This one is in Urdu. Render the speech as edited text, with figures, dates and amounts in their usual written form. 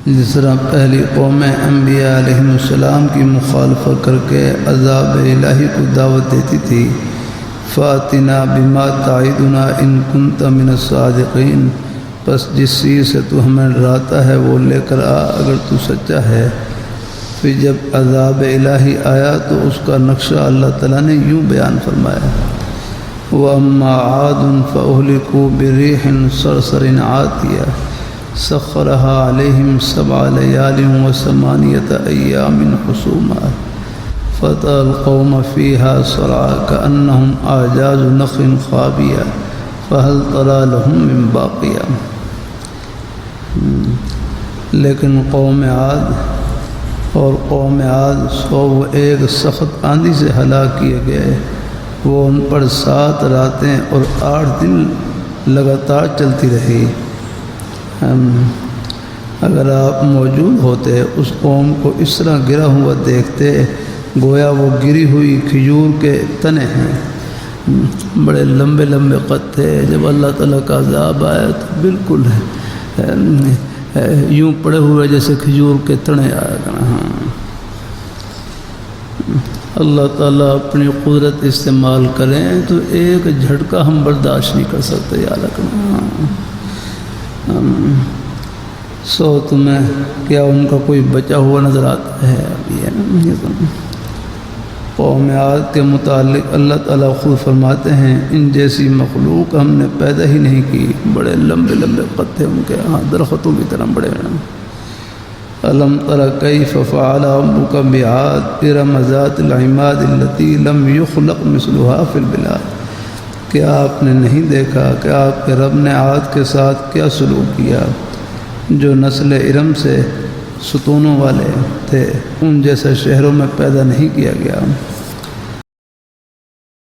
جس طرح پہلی قوم انبیاء علیہ السلام کی مخالفت کر کے عذاب الہی کو دعوت دیتی تھی، فاتنا بما تعدنا ان کنت من الصادقین، پس جس چیز سے تو ہمیں ڈراتا ہے وہ لے کر آ اگر تو سچا ہے۔ پھر جب عذاب الہی آیا تو اس کا نقشہ اللہ تعالیٰ نے یوں بیان فرمایا، وَأَمَّا عَادٌ فَأُهْلِكُوا بِرِيحٍ صَرْصَرٍ عَاتِيَةٍ سَخَّرَهَا عَلَيْهِمْ 7 لَيَالٍ و8 أَيَّامٍ حُسُومًا فَتَرَى الْقَوْمَ فِيهَا صَرْعَىٰ كَأَنَّهُمْ أَعْجَازُ نَخْلٍ خَاوِيَةٍ فَهَلْ تَرَىٰ لَهُم مِّن بَاقِيَةٍ۔ لیکن قوم عاد اور قوم عاد سو وہ ایک سخت آندھی سے ہلاک کیے گئے، وہ ان پر 7 راتیں اور 8 دن لگاتار چلتی رہی۔ اگر آپ موجود ہوتے اس قوم کو اس طرح گرا ہوا دیکھتے گویا وہ گری ہوئی کھجور کے تنے ہیں، بڑے لمبے لمبے قد تھے۔ جب اللہ تعالیٰ کا عذاب آیا تو بالکل یوں پڑے ہوئے جیسے کھجور کے تنے آیا کرنا۔ اللہ تعالیٰ اپنی قدرت استعمال کریں تو ایک جھٹکا ہم برداشت نہیں کر سکتے، یاد رکھنا۔ سو تمہیں کیا ان کا کوئی بچا ہوا نظر آتا ہے؟ قوم عاد کے متعلق اللہ تعالیٰ خود فرماتے ہیں، ان جیسی مخلوق ہم نے پیدا ہی نہیں کی، بڑے لمبے لمبے قد تھے ان کے، درختوں کی طرح بڑے ہیں۔ أَلَمْ تَرَ كَيْفَ فَعَلَ رَبُّكَ بِعَادٍ إِرَمَ ذَاتِ الْعِمَادِ الَّتِي لَمْ يُخْلَقْ مِثْلُهَا فِي الْبِلَادِ۔ کیا آپ نے نہیں دیکھا کہ آپ کے رب نے عاد کے ساتھ کیا سلوک کیا، جو نسل ارم سے ستونوں والے تھے، ان جیسے شہروں میں پیدا نہیں کیا گیا۔